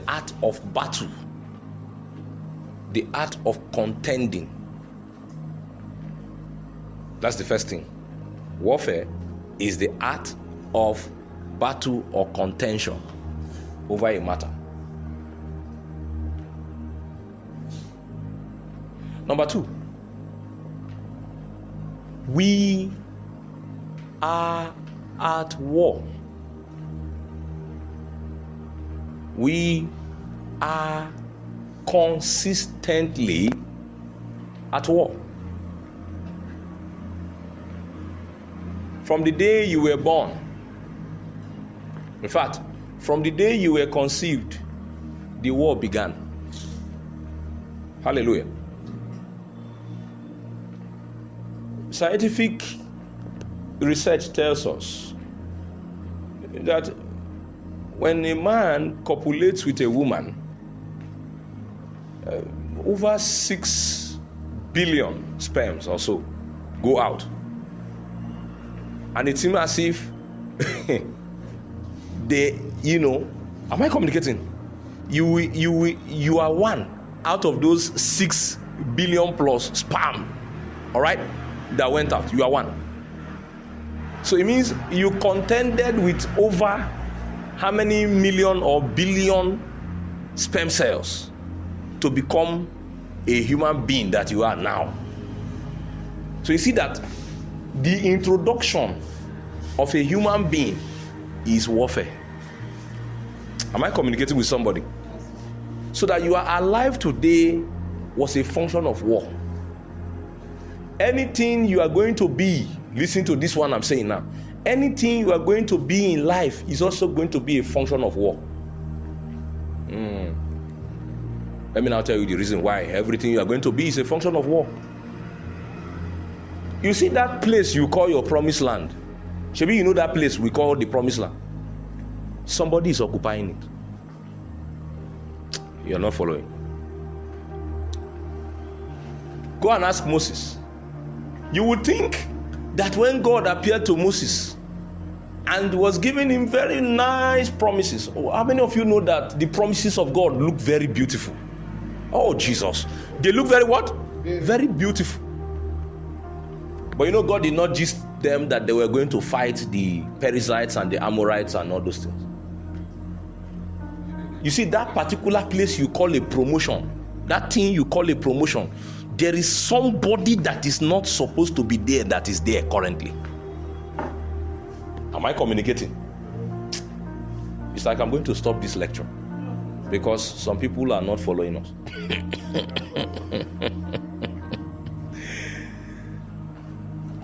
art of battle, the art of contending. That's the first thing. Warfare is the art of battle or contention over a matter. Number two, we are at war. We are consistently at war. From the day you were born, in fact, from the day you were conceived, the war began. Hallelujah. Scientific research tells us that when a man copulates with a woman, over 6 billion sperms or so go out. And it seems as if they, am I communicating? You are one out of those 6 billion plus sperm, all right, that went out. You are one. So it means you contended with over how many million or billion sperm cells to become a human being that you are now. So you see that the introduction of a human being is warfare. Am I communicating with somebody? So that you are alive today was a function of war. Anything you are going to be, listen to this one I'm saying now, anything you are going to be in life is also going to be a function of war. Let me now tell you the reason why everything you are going to be is a function of war. You see that place you call your promised land? Maybe you know that place we call the promised land. Somebody is occupying it. You're not following. Go and ask Moses. You would think that when God appeared to Moses and was giving him very nice promises. Oh, how many of you know that the promises of God look very beautiful? Oh, Jesus. They look very what? Very beautiful. But God did not gist them that they were going to fight the Perizzites and the Amorites and all those things. You see, that particular place you call a promotion, that thing you call a promotion, there is somebody that is not supposed to be there that is there currently. Am I communicating? It's like I'm going to stop this lecture because some people are not following us.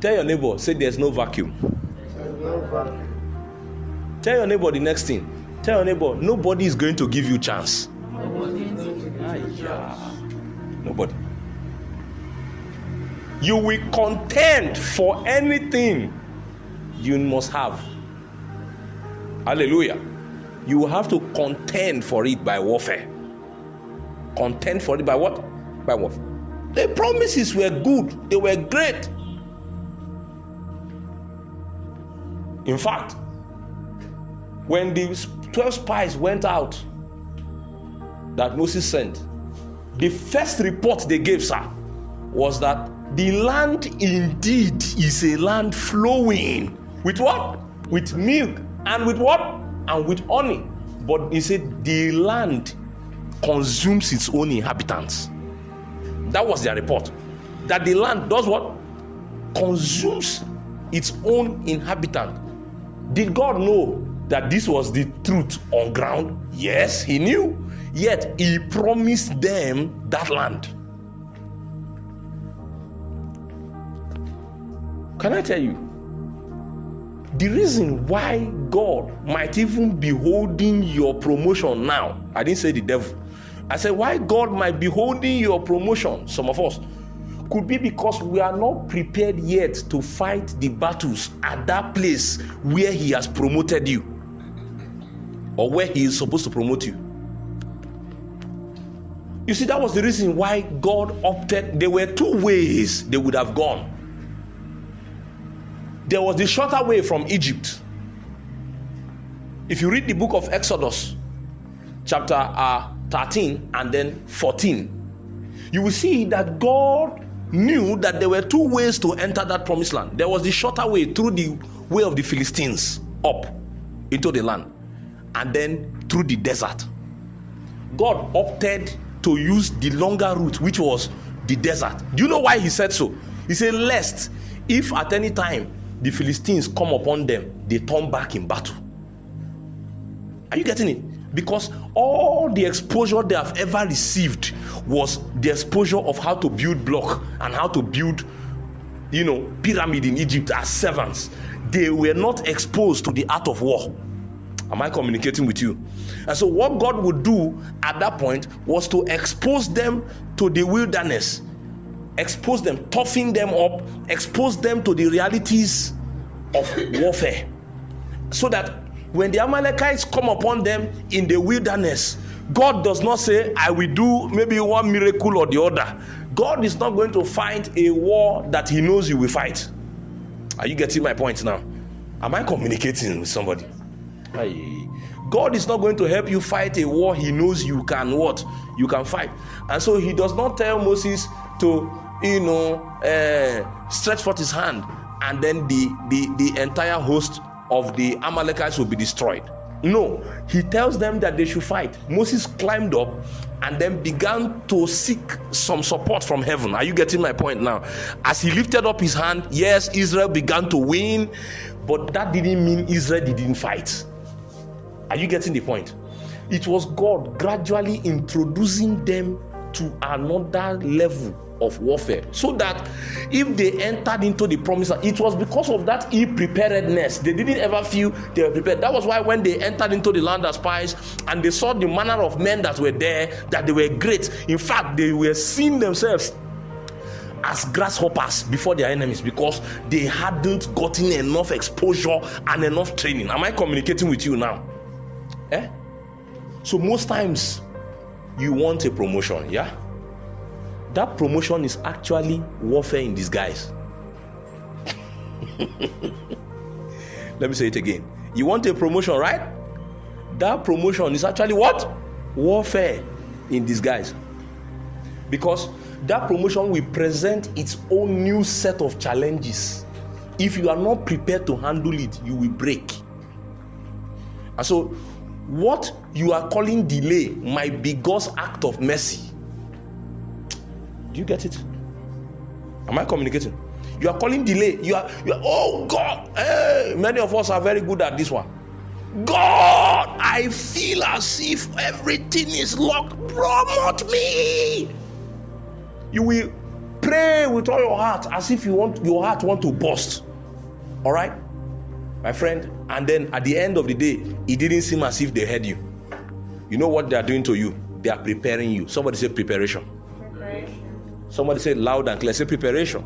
Tell your neighbor, say there's no vacuum. There's no vacuum. Tell your neighbor the next thing. Tell your neighbor, nobody is going to give you chance. Nobody. You will contend for anything you must have. Hallelujah. You will have to contend for it by warfare. Contend for it by what? By warfare. The promises were good. They were great. In fact, when the 12 spies went out that Moses sent, the first report they gave, sir, was that the land indeed is a land flowing with what? With milk. And with what? And with honey. But he said the land consumes its own inhabitants. That was their report. That the land does what? Consumes its own inhabitant. Did God know that this was the truth on ground? Yes, he knew. Yet he promised them that land. Can I tell you? The reason why God might even be holding your promotion now, I didn't say the devil. I said why God might be holding your promotion, some of us, could be because we are not prepared yet to fight the battles at that place where he has promoted you or where he is supposed to promote you. You see, that was the reason why God opted. There were two ways they would have gone. There was the shorter way from Egypt. If you read the book of Exodus, chapter 13 and then 14, you will see that God knew that there were two ways to enter that promised land. There was the shorter way through the way of the Philistines up into the land, and then through the desert. God opted to use the longer route, which was the desert. Do you know why he said so? He said, lest if at any time the Philistines come upon them, they turn back in battle. Are you getting it? Because all the exposure they have ever received was the exposure of how to build block and how to build, pyramid in Egypt as servants. They were not exposed to the art of war. Am I communicating with you? And so what God would do at that point was to expose them to the wilderness, expose them, toughen them up, expose them to the realities of warfare, so that when the Amalekites come upon them in the wilderness, God does not say, I will do maybe one miracle or the other. God is not going to fight a war that he knows you will fight. Are you getting my point now? Am I communicating with somebody? God is not going to help you fight a war he knows you can what? You can fight. And so he does not tell Moses to, stretch forth his hand and then the entire host of the Amalekites will be destroyed. No, he tells them that they should fight. Moses climbed up and then began to seek some support from heaven. Are you getting my point now? As he lifted up his hand, yes, Israel began to win, but that didn't mean Israel didn't fight. Are you getting the point? It was God gradually introducing them to another level of warfare, so that if they entered into the promised land, it was because of that ill-preparedness. They didn't ever feel they were prepared. That was why when they entered into the land as spies and they saw the manner of men that were there, that they were great. In fact, they were seeing themselves as grasshoppers before their enemies, because they hadn't gotten enough exposure and enough training. Am I communicating with you now? So most times you want a promotion, yeah? That promotion is actually warfare in disguise. Let me say it again. You want a promotion, right? That promotion is actually what? Warfare in disguise. Because that promotion will present its own new set of challenges. If you are not prepared to handle it, you will break. And so, what you are calling delay might be God's act of mercy. Do you get it? Am I communicating? You are calling delay. You are oh God. Hey, many of us are very good at this one. God, I feel as if everything is locked. Promote me. You will pray with all your heart as if your heart want to burst. All right, my friend. And then at the end of the day, it didn't seem as if they heard you. You know what they are doing to you? They are preparing you. Somebody say preparation. Somebody say loud and clear. Say preparation.